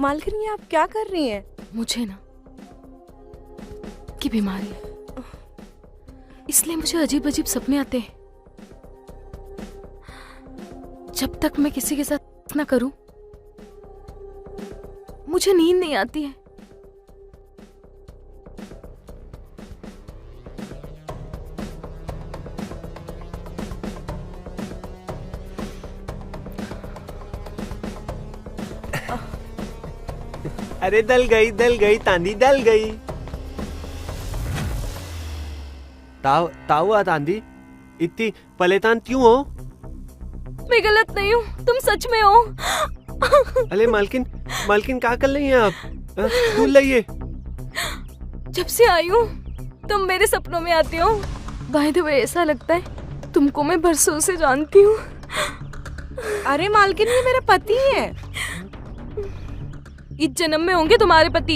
मालकिन ये आप क्या कर रही हैं? मुझे ना की बीमारी है, इसलिए मुझे अजीब अजीब सपने आते हैं। जब तक मैं किसी के साथ ना करूं, मुझे नींद नहीं आती है। अरे दल गई तांदी दल गई। ताऊ तांदी इतनी परेशान क्यों हो? मैं गलत नहीं हूँ, तुम सच में हो। अरे मालकिन क्या कर रही हैं आप? भूल रही जब से आई हूँ तुम मेरे सपनों में आती हो। बाय द वे ऐसा लगता है तुमको मैं बरसों से जानती हूँ। अरे मालकिन ये मेरा पति है। इस जन्म में होंगे तुम्हारे पति,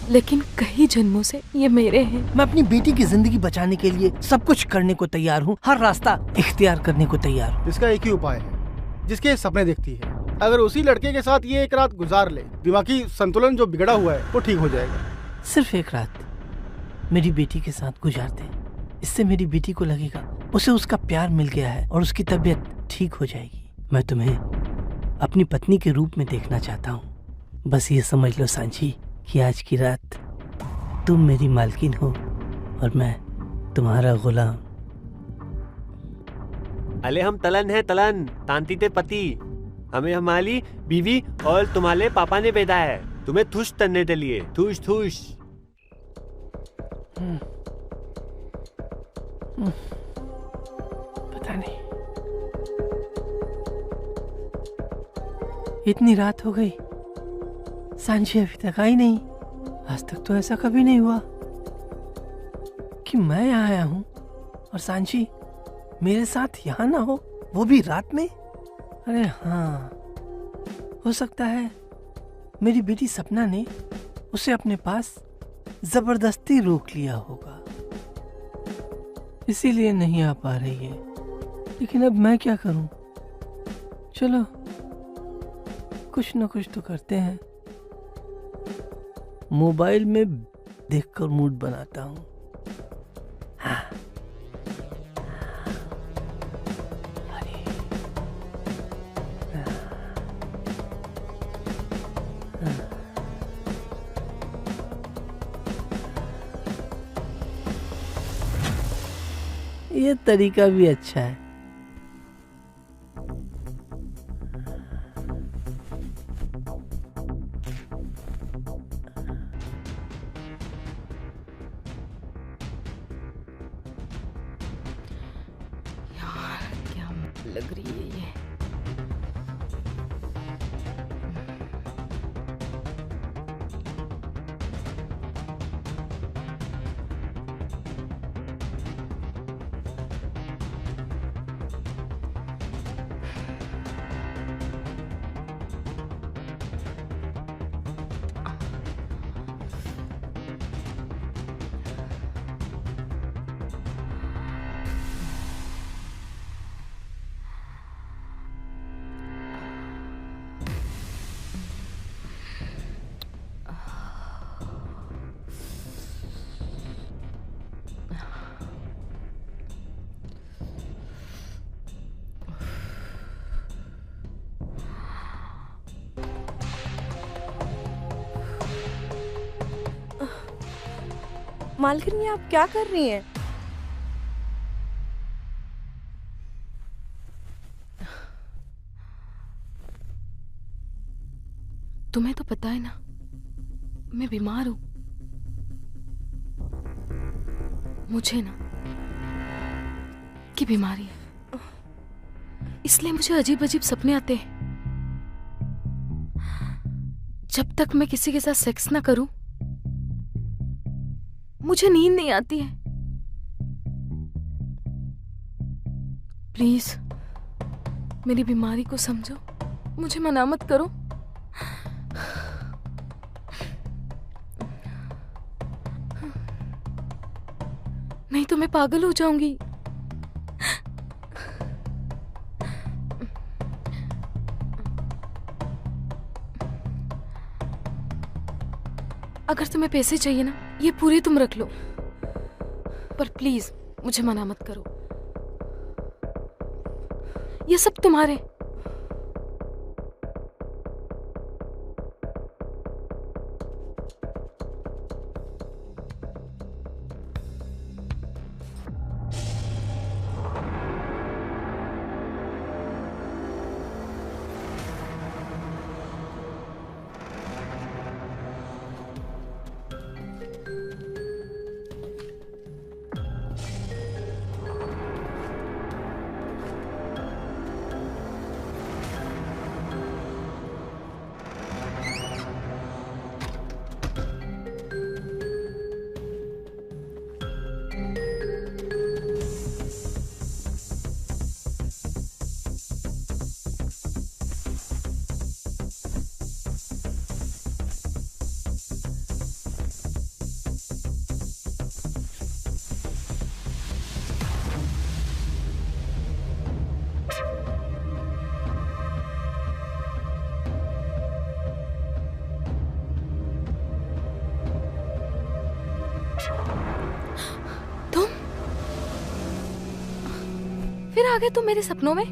लेकिन कई जन्मों से ये मेरे हैं। मैं अपनी बेटी की जिंदगी बचाने के लिए सब कुछ करने को तैयार हूँ, हर रास्ता इख्तियार करने को तैयार हूँ। इसका एक ही उपाय है, जिसके सपने देखती है, अगर उसी लड़के के साथ ये एक रात गुजार ले, दिमागी संतुलन जो बिगड़ा हुआ है वो ठीक हो जाएगा। सिर्फ एक रात मेरी बेटी के साथ गुजार दे, इससे मेरी बेटी को लगेगा उसे उसका प्यार मिल गया है और उसकी तबीयत ठीक हो जाएगी। मैं तुम्हें अपनी पत्नी के रूप में देखना चाहता हूँ। बस ये समझ लो सांची कि आज की रात तुम मेरी मालकिन हो और मैं तुम्हारा गुलाम। अले हम तलन है तलन, तांती ते पति। हमें हमारी बीवी और तुम्हारे पापा ने भेजा है तुम्हें थुश करने के लिए। थुश थुश। पता नहीं इतनी रात हो गई, सांची अभी तक आई नहीं। आज तक तो ऐसा कभी नहीं हुआ कि मैं यहाँ आया हूँ और सांची मेरे साथ यहाँ ना हो, वो भी रात में। अरे हाँ, हो सकता है मेरी बेटी सपना ने उसे अपने पास जबरदस्ती रोक लिया होगा, इसीलिए नहीं आ पा रही है। लेकिन अब मैं क्या करूं? चलो कुछ न कुछ तो करते हैं। मोबाइल में देखकर मूड बनाता हूं। हाँ। ये तरीका भी अच्छा है। यार क्या लग रही है ये। मालकिन ये आप क्या कर रही हैं? तुम्हें तो पता है ना मैं बीमार हूं। मुझे ना की बीमारी है, इसलिए मुझे अजीब अजीब सपने आते हैं। जब तक मैं किसी के साथ सेक्स ना करूं, मुझे नींद नहीं आती है। प्लीज मेरी बीमारी को समझो, मुझे मना मत करो। नहीं तो मैं पागल हो जाऊंगी। अगर तुम्हें पैसे चाहिए ना, ये पूरे तुम रख लो, पर प्लीज मुझे मना मत करो। ये सब तुम्हारे। फिर आ गए तुम मेरे सपनों में।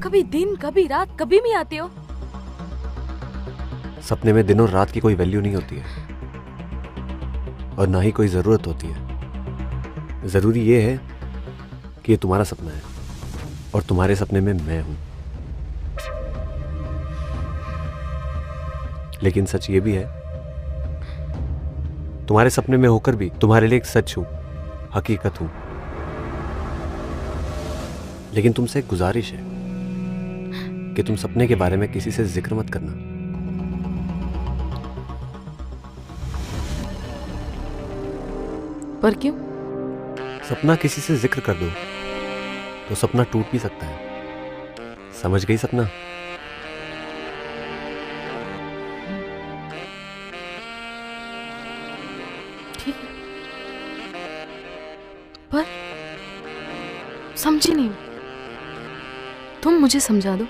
कभी दिन, कभी रात, कभी भी आते हो। सपने में दिन और रात की कोई वैल्यू नहीं होती है, और ना ही कोई जरूरत होती है। जरूरी ये है कि ये तुम्हारा सपना है और तुम्हारे सपने में मैं हूं। लेकिन सच ये भी है, तुम्हारे सपने में होकर भी तुम्हारे लिए एक सच हूं, हकीकत हूं। लेकिन तुमसे एक गुजारिश है कि तुम सपने के बारे में किसी से जिक्र मत करना। पर क्यों? सपना किसी से जिक्र कर दो तो सपना टूट भी सकता है। समझ गई सपना? ठीक है, पर समझी नहीं। तुम मुझे समझा दो।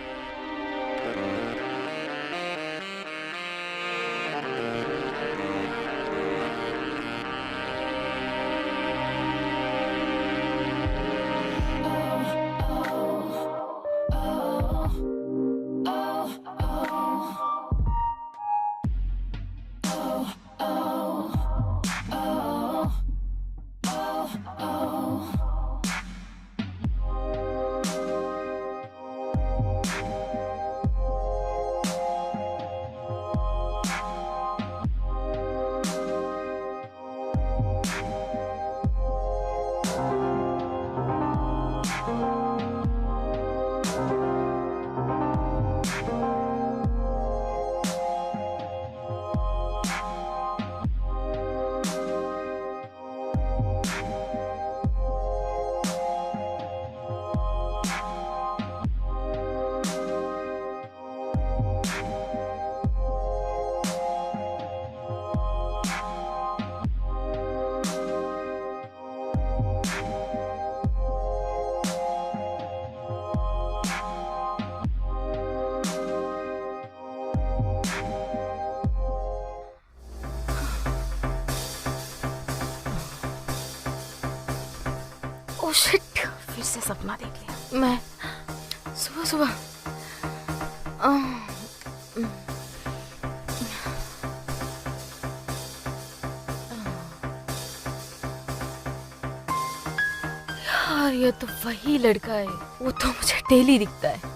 शिट, फिर से सपना देख लिया। मैं सुबह सुबह यार, ये तो वही लड़का है। वो तो मुझे डेली दिखता है।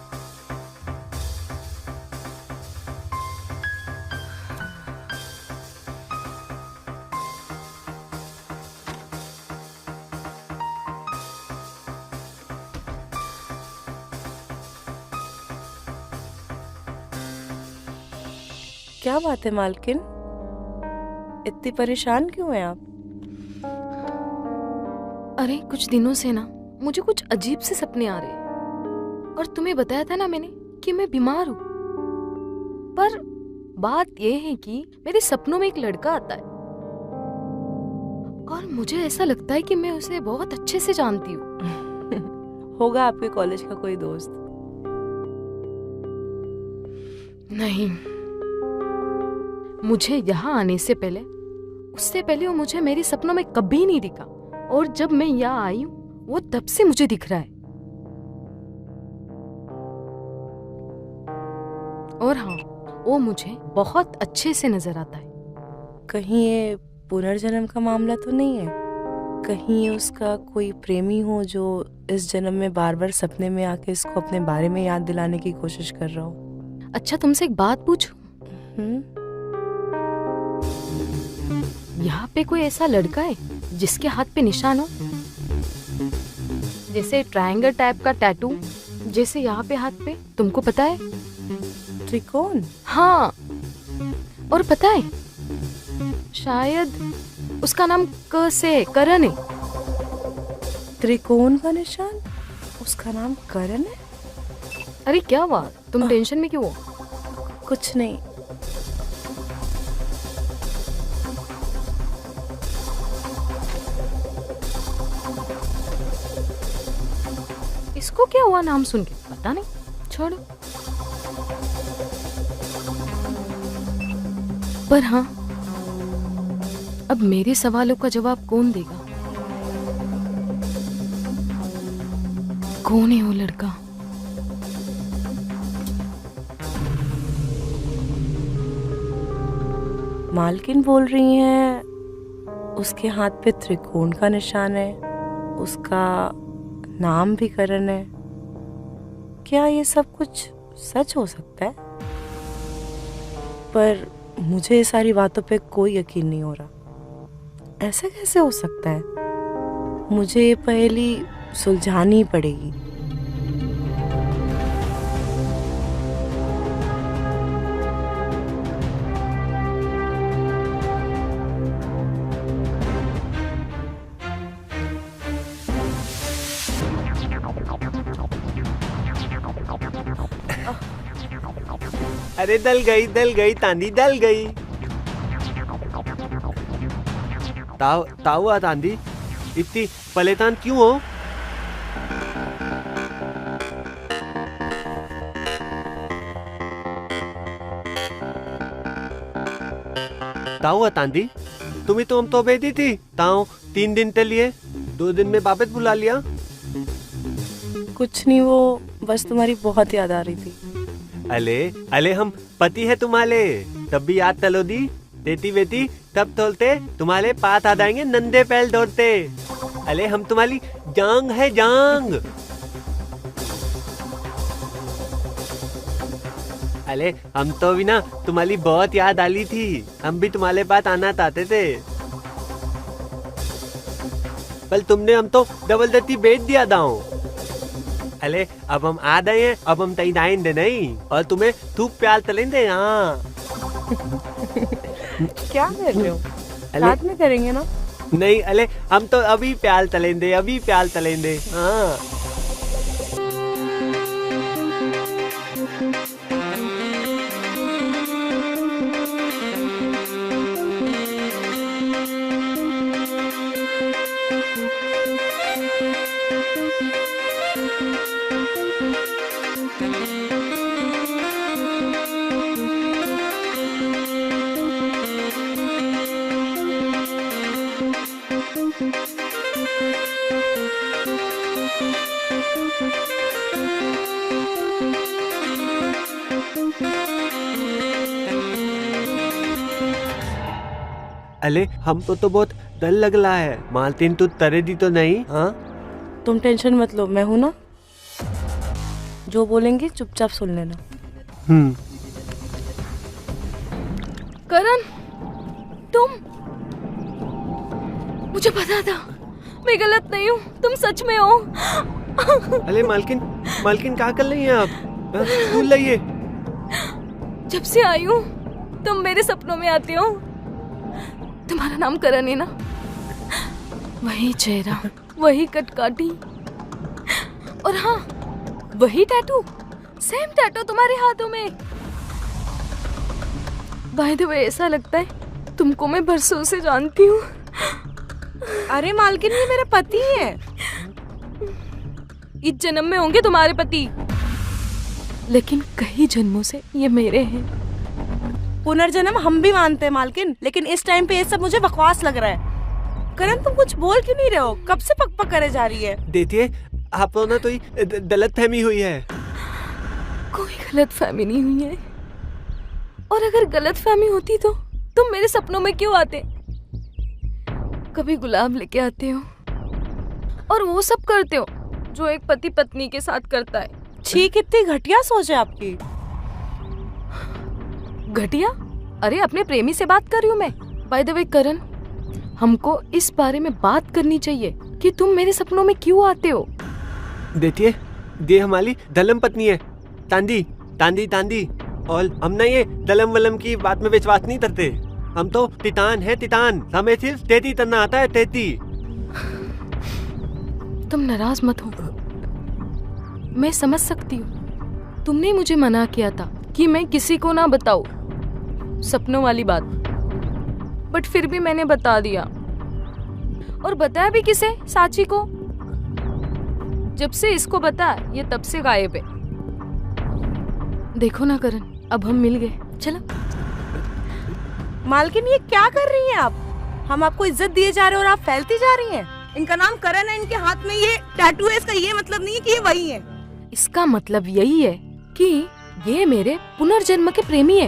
क्या बात है मालकिन, इतनी परेशान क्यों हैं आप? अरे कुछ दिनों से ना मुझे कुछ अजीब से सपने आ रहे हैं, और तुम्हें बताया था ना मैंने कि मैं बीमार हूँ। पर बात यह है कि मेरे सपनों में एक लड़का आता है, और मुझे ऐसा लगता है कि मैं उसे बहुत अच्छे से जानती हूँ। होगा आपके कॉलेज का कोई दोस्त। नहीं, मुझे यहाँ आने से पहले, उससे पहले वो मुझे मेरे सपनों में कभी नहीं दिखा, और जब मैं यहाँ आई हूँ वो तब से मुझे दिख रहा है। और हाँ, वो मुझे बहुत अच्छे से नजर आता है। कहीं ये पुनर्जन्म का मामला तो नहीं है? कहीं ये उसका कोई प्रेमी हो जो इस जन्म में बार बार सपने में आके इसको अपने बारे में याद दिलाने की कोशिश कर रहा हो? अच्छा, तुमसे एक बात पूछूं? यहाँ पे कोई ऐसा लड़का है जिसके हाथ पे निशान हो, जैसे ट्रायंगल टाइप का टैटू, जैसे यहाँ पे हाथ पे, तुमको पता है? त्रिकोण? हाँ, और पता है, शायद उसका नाम क से है, करण है। त्रिकोण का निशान? उसका नाम करण है? अरे क्या बात, तुम टेंशन में क्यों हो? कुछ नहीं। इसको क्या हुआ नाम सुन के? पता नहीं, छोड़ो। पर हाँ, अब मेरे सवालों का जवाब कौन देगा? कौन है वो लड़का? मालकिन बोल रही हैं उसके हाथ पे त्रिकोण का निशान है, उसका नाम भी करण है। क्या ये सब कुछ सच हो सकता है? पर मुझे ये सारी बातों पे कोई यकीन नहीं हो रहा। ऐसा कैसे हो सकता है? मुझे ये पहेली सुलझानी पड़ेगी। अरे दल गई तांदी, दल गई। ताऊ तांदी, इतनी परेशान क्यों हो? ताऊ तांदी, तुम्हें तो हम तो भेजी थी ताऊ 3 दिन के लिए, 2 दिन में वापस बुला लिया। कुछ नहीं, वो बस तुम्हारी बहुत याद आ रही थी। अले हम पति है तुम्हारे, तब भी याद तलो दी देती बेटी, तब तोलते तुम्हारे पास आ जाएंगे नंदे पैल दौड़ते। अले हम तुम्हारी जांग है, जांग। अले हम तो भी ना तुम्हारी बहुत याद आली थी, हम भी तुम्हारे पास आना चाहते थे, पर तुमने हम तो जबरदस्ती बेच दिया दाओ। अले अब हम आ गए हैं, अब हम तई आएंगे नहीं, और तुम्हें खूब प्यार तलेंगे। हाँ क्या कर रहे हो? साथ में करेंगे ना? नहीं अले हम तो अभी प्यार तलेंगे, अभी प्यार तलेंगे। हाँ अले हमको तो बहुत डर लग रहा है, मालतीन तू तरे दी तो नहीं? हाँ तुम टेंशन मत लो, मैं हूं ना, जो बोलेंगे चुपचाप सुन लेना। करण, तुम, मुझे पता था, मैं गलत नहीं हूँ, तुम सच में हो। अले मालकिन क्या कर रही हैं आप? भूल रही जब से आई हूँ तुम मेरे सपनों में आती हो। तुम्हारा नाम करण है ना? वही चेहरा, वही कटकाठी, और हाँ वही टैटू, सेम टैटू तुम्हारे हाथों में। बाय द वे ऐसा लगता है तुमको मैं बरसों से जानती हूँ। अरे मालकिन, ये मेरा पति है। इस जन्म में होंगे तुम्हारे पति, लेकिन कई जन्मों से ये मेरे हैं। पुनर्जन्म हम भी मानते हैं मालकिन, लेकिन इस टाइम पे ये सब मुझे बकवास लग रहा है। करण तुम कुछ बोल क्यों नहीं रहे हो? कब से पक पक करे जा रही है? देखिए आप लोगों ने तो गलत फहमी हुई है। कोई गलत फहमी नहीं हुई है, और अगर गलत फहमी होती तो तुम मेरे सपनों में क्यों आते? कभी गुलाब लेके आते हो और वो सब करते हो जो एक पति पत्नी के साथ करता है। छी, कितनी घटिया सोच है आपकी। घटिया? अरे अपने प्रेमी से बात कर रही हूँ मैं। बाय द वे करण, हमको इस बारे में बात करनी चाहिए कि तुम मेरे सपनों में क्यों आते हो। देखिए ये हमारी दलम पत्नी है, तांदी तांदी तांदी। और हम ना ये दलम वलम की बात में विश्वास नहीं करते। हम तो तितान है, तितान। हमें सिर्फ तेती तन्ना आता है, तेती। तुम नाराज मत हो, मैं समझ सकती हूँ। तुमने मुझे मना किया था कि मैं किसी को ना बताऊं सपनों वाली बात, बट फिर भी मैंने बता दिया। और बताया भी किसे? साची को। जब से इसको बता ये तब से गायब है। देखो ना करण, अब हम मिल गए। चलो। मालकिन ये क्या कर रही हैं आप? हम आपको इज्जत दिए जा रहे हैं और आप फैलती जा रही हैं। इनका नाम करण है, इनके हाथ में ये टैटू है, इसका ये मतलब नहीं है कि ये वही है। इसका मतलब यही है कि ये मेरे पुनर्जन्म के प्रेमी है,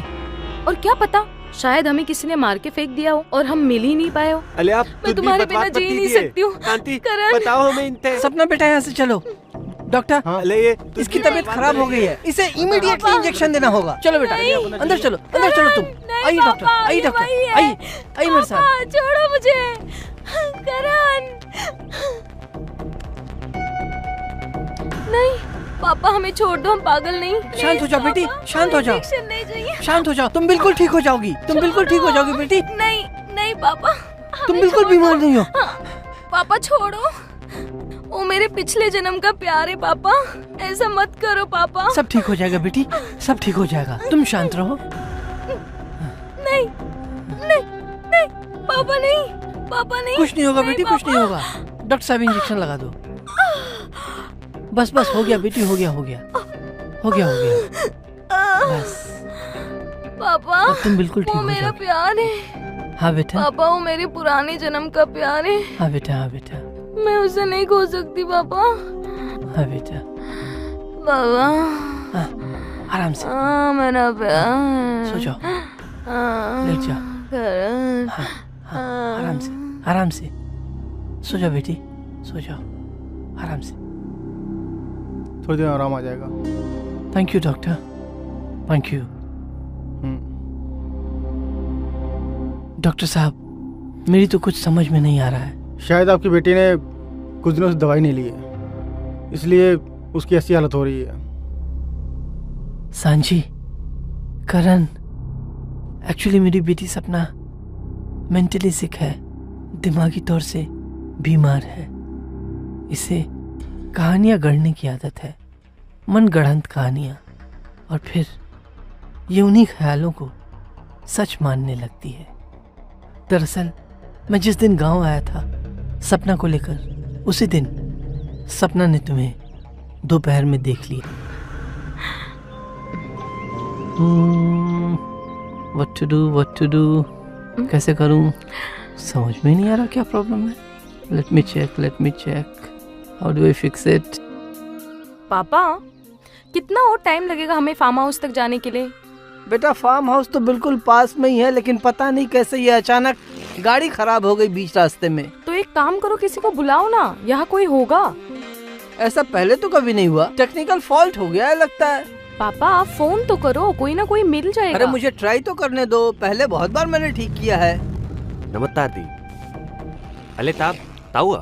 और क्या पता शायद हमें किसी ने मार के फेंक दिया हो और हम मिल ही नहीं पाए हो। अरे आप मैं तुम्हारे बिना जी नहीं सकती हूँ। करण, बताओ हमें इनसे। सपना बेटा यहाँ से चलो। डॉक्टर अले ये इसकी तबीयत खराब हो गई है, इसे इमीडिएटली इंजेक्शन देना होगा। चलो बेटा अंदर चलो, अंदर चलो तुम। आइए डॉक्टर, आइए डॉक्टर, आइए आइए मेरे साथ। छोड़ो मुझे करण। नहीं पापा, हमें छोड़ दो, हम पागल नहीं। शांत हो जाओ बेटी, शांत हो जाओ, इंजेक्शन नहीं चाहिए। शांत हो जाओ। तुम बिल्कुल ठीक हो जाओगी, तुम बिल्कुल ठीक हो जाओगी बेटी। नहीं नहीं पापा, तुम बिल्कुल बीमार नहीं हो। पापा छोड़ो, वो मेरे पिछले जन्म का प्यार है पापा, ऐसा मत करो पापा। सब ठीक हो जाएगा बेटी, सब ठीक हो जाएगा, तुम शांत रहो। नहीं नहीं नहीं पापा, नहीं पापा, नहीं। कुछ नहीं होगा बेटी, कुछ नहीं होगा। डॉक्टर साहब इंजेक्शन लगा दो। बस बस हो गया बेटी, हो गया हो गया हो गया हो गया बस। पापा अब तुम बिल्कुल ठीक वो हो मेरा जाओगे। प्यार है। हाँ बेटा, पापा वो मेरे पुराने जन्म का प्यार है। हाँ बेटा, हाँ बेटा, मैं उसे नहीं खो सकती पापा। हाँ बेटा। पापा हाँ, आराम से मेरा प्यार। सो जाओ, लेट जाओ। करण, हाँ, हाँ, आराम से, आराम से सो जाओ बेटी, सो जाओ आराम से। थोड़ी देर में आराम आ जाएगा। Thank you doctor, thank you. Doctor साहब मेरी तो कुछ समझ में नहीं आ रहा है। शायद आपकी बेटी ने कुछ दिनों से दवाई नहीं ली है, इसलिए उसकी ऐसी हालत हो रही है। सांची, करण, एक्चुअली मेरी बेटी सपना मेंटली सिक है, दिमागी तौर से बीमार है। इसे कहानियां गढ़ने की आदत है, मन गढ़ंत कहानियां, और फिर ये उन्हीं ख्यालों को सच मानने लगती है। दरअसल मैं जिस दिन गांव आया था सपना को लेकर, उसी दिन सपना ने तुम्हें दोपहर में देख लिया। व्हाट टू डू, कैसे करूं, समझ में नहीं आ रहा क्या प्रॉब्लम है। Let me check, how do I fix it. पापा कितना और टाइम लगेगा हमें फार्म हाउस तक जाने के लिए? बेटा फार्म हाउस तो बिल्कुल पास में ही है, लेकिन पता नहीं कैसे ये अचानक गाड़ी खराब हो गई बीच रास्ते में। तो एक काम करो, किसी को बुलाओ ना, यहाँ कोई होगा। ऐसा पहले तो कभी नहीं हुआ, टेक्निकल फॉल्ट हो गया है लगता है। पापा फोन तो करो, कोई ना कोई मिल जाएगा। अरे मुझे ट्राई तो करने दो, पहले बहुत बार मैंने ठीक किया है। नमस्कार दी। अले ताऊ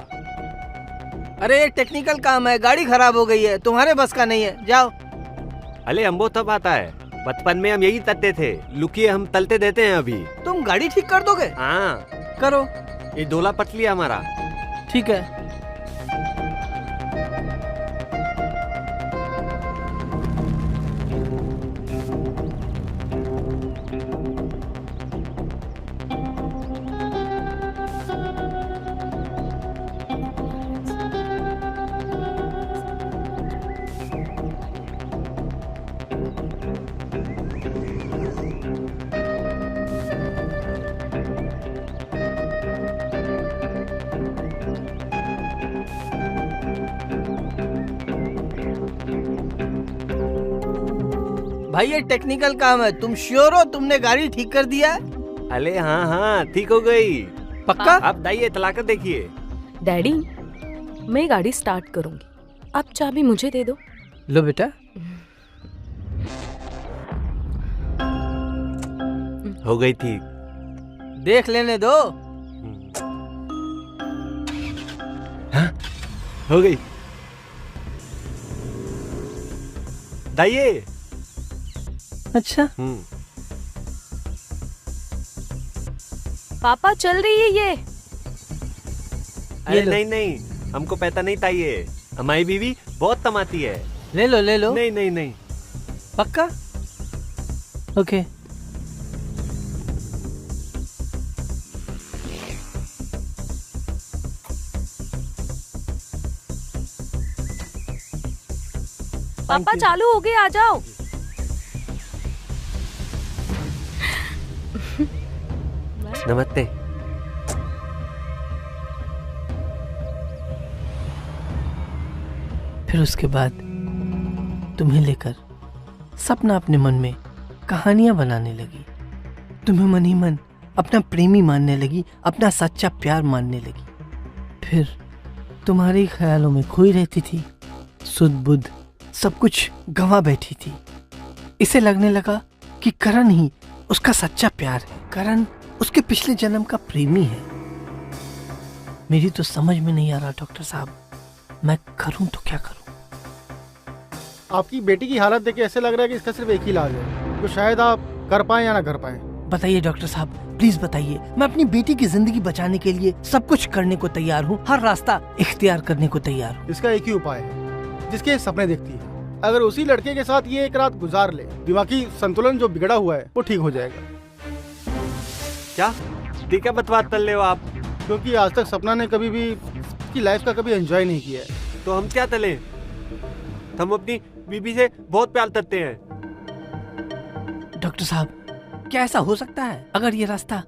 अरे ये टेक्निकल काम है, गाड़ी खराब हो गई है, तुम्हारे बस का नहीं है, जाओ। अले हमको तब आता है, बचपन में हम यही तलते थे, लुकिए हम तलते देते हैं अभी। तुम गाड़ी ठीक कर दोगे? हाँ करो, ये डोला पटली है हमारा। ठीक है। भाई ये टेक्निकल काम है, तुम श्योर हो तुमने गाड़ी ठीक कर दिया है? अरे हाँ हाँ ठीक हो गई। पक्का? आप दाइए चलाकर देखिए। डैडी, मैं गाड़ी स्टार्ट करूंगी, आप चाबी मुझे दे दो। लो बेटा। हो गई ठीक। देख लेने दो। हाँ हो गई। दाइए। अच्छा पापा चल रही है ये। अरे लो। नहीं नहीं, हमको पता नहीं था ये। हमारी बीवी बहुत कमाती है। ले लो ले लो। नहीं नहीं नहीं। पक्का? ओके। पापा चालू हो गए, आ जाओ। नमस्ते। फिर उसके बाद तुम्हें लेकर सपना अपने मन में कहानियां बनाने लगी। तुम्हें मन ही मन अपना प्रेमी मानने लगी, अपना सच्चा प्यार मानने लगी। फिर तुम्हारे ही ख्यालों में खोई रहती थी, सुध बुध सब कुछ गंवा बैठी थी। इसे लगने लगा कि करण ही उसका सच्चा प्यार है, करण उसके पिछले जन्म का प्रेमी है। मेरी तो समझ में नहीं आ रहा डॉक्टर साहब, मैं करूं तो क्या करूं? आपकी बेटी की हालत देख के ऐसे लग रहा है कि इसका सिर्फ एक ही इलाज है, तो शायद आप कर पाए या ना कर पाए। बताइए डॉक्टर साहब, प्लीज बताइए। मैं अपनी बेटी की जिंदगी बचाने के लिए सब कुछ करने को तैयार हूँ, हर रास्ता इख्तियार करने को तैयार हूँ। इसका एक ही उपाय है, जिसके सपने देखती है। अगर उसी लड़के के साथ ये एक रात गुजार ले, दिमागी संतुलन जो बिगड़ा हुआ है वो ठीक हो जाएगा। क्या ठीक है बतवात कर ले हो आप? क्योंकि आज तक सपना ने कभी भी इसकी लाइफ का कभी एंजॉय नहीं किया है। तो हम क्या तले? हम अपनी बीबी से बहुत प्यार करते हैं। डॉक्टर साहब, क्या ऐसा हो सकता है? अगर ये रास्ता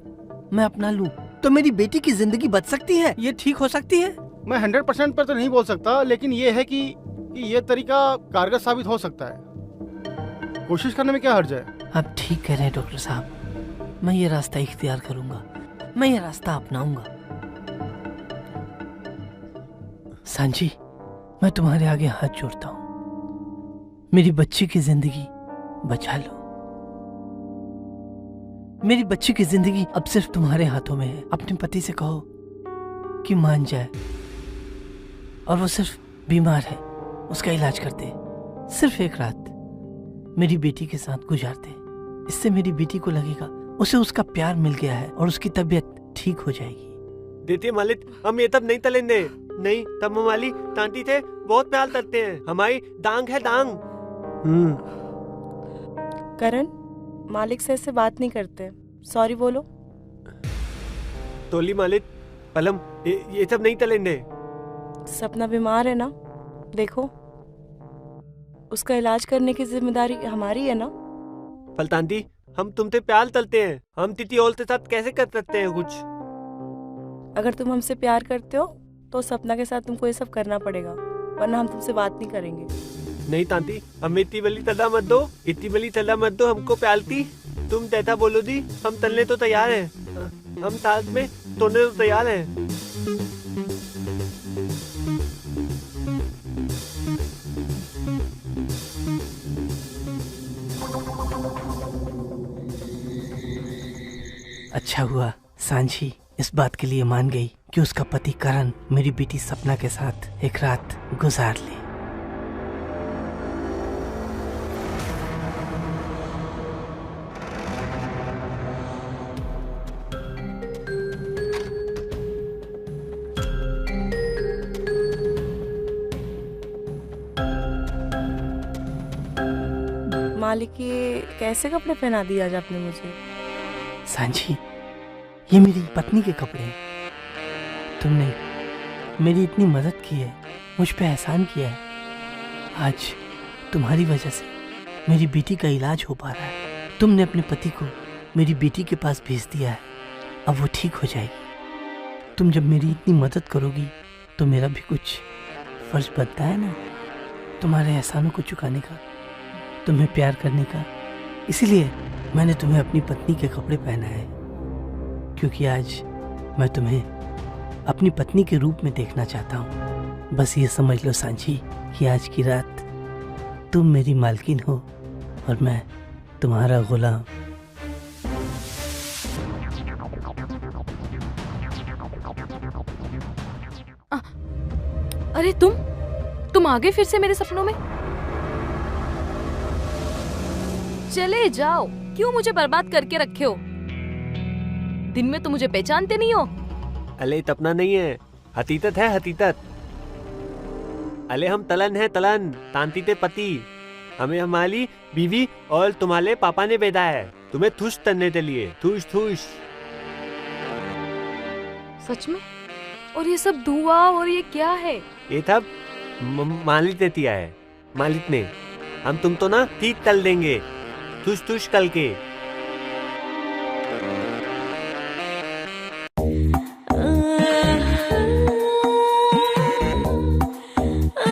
मैं अपना लूं तो मेरी बेटी की जिंदगी बच सकती है, ये ठीक हो सकती है? मैं 100% पर तो नहीं बोल सकता, लेकिन ये है कि ये तरीका कारगर साबित हो सकता है। कोशिश करने में क्या हर्ज है? आप ठीक कह रहे हैं डॉक्टर साहब, मैं ये रास्ता इख्तियार करूंगा, मैं ये रास्ता अपनाऊंगा। सांची, मैं तुम्हारे आगे हाथ जोड़ता हूँ, मेरी बच्ची की जिंदगी बचा लो। मेरी बच्ची की जिंदगी अब सिर्फ तुम्हारे हाथों में है। अपने पति से कहो कि मान जाए, और वो सिर्फ बीमार है, उसका इलाज करते, सिर्फ एक रात मेरी बेटी के साथ गुजारते। इससे मेरी बेटी को लगेगा उसे उसका प्यार मिल गया है और उसकी तबीयत ठीक हो जाएगी। देखिए मालिक, हम ये तब नहीं तलेंगे। नहीं, तब हमारी तांती से बहुत प्यार करते हैं। हमारी दांग है दांग। करण, मालिक से ऐसे बात नहीं करते, सॉरी बोलो। तोली मालिक, पलम ये सब नहीं तलेंगे। सपना बीमार है ना, देखो उसका इलाज करने की जिम्मेदारी हमारी है ना। फलतांती, हम तुमसे प्यार करते हैं, हम तिथि औल के साथ कैसे कर सकते हैं कुछ? अगर तुम हमसे प्यार करते हो तो सपना के साथ तुमको ये सब करना पड़ेगा, वरना हम तुमसे बात नहीं करेंगे। नहीं तांती, हमें इतनी बली तला मत दो, इतनी बली तला मत दो हमको प्यालती। तुम तैथा बोलो दी, हम तलने तो तैयार हैं, हम साथ में तोड़ने तो तैयार हैं। अच्छा हुआ सांझी इस बात के लिए मान गई कि उसका पति करण मेरी बेटी सपना के साथ एक रात गुजार ले। मालिक, ये कैसे कपड़े पहना दिए आज आपने मुझे? सांझी, ये मेरी पत्नी के कपड़े हैं। तुमने मेरी इतनी मदद की है, मुझ पे एहसान किया है। आज तुम्हारी वजह से मेरी बेटी का इलाज हो पा रहा है। तुमने अपने पति को मेरी बेटी के पास भेज दिया है, अब वो ठीक हो जाएगी। तुम जब मेरी इतनी मदद करोगी तो मेरा भी कुछ फर्ज बनता है ना, तुम्हारे एहसानों को चुकाने का, तुम्हें प्यार करने का, इसीलिए मैंने तुम्हें अपनी पत्नी के कपड़े पहनाए, क्योंकि आज मैं तुम्हें अपनी पत्नी के रूप में देखना चाहता हूँ। बस ये समझ लो सांची कि आज की रात तुम मेरी मालकिन हो और मैं तुम्हारा गुलाम। अरे तुम आ गए फिर से मेरे सपनों में। चले जाओ, क्यों मुझे बर्बाद करके रखे हो? दिन में तो मुझे पहचानते नहीं हो। अले तपना नहीं है, हकीकत है हकीकत। अले हम तलन है तलन, तांतीते पति। हमें हमारी बीवी और तुम्हारे पापा ने भेजा है तुम्हें थुश करने के लिए। थुश थुश। सच में? और ये सब धुआं और ये क्या है? ये सब मालिक ने दिया है। मालिक ने। हम तुम तो ना ठीक तल देंगे, थुश थुश कल के।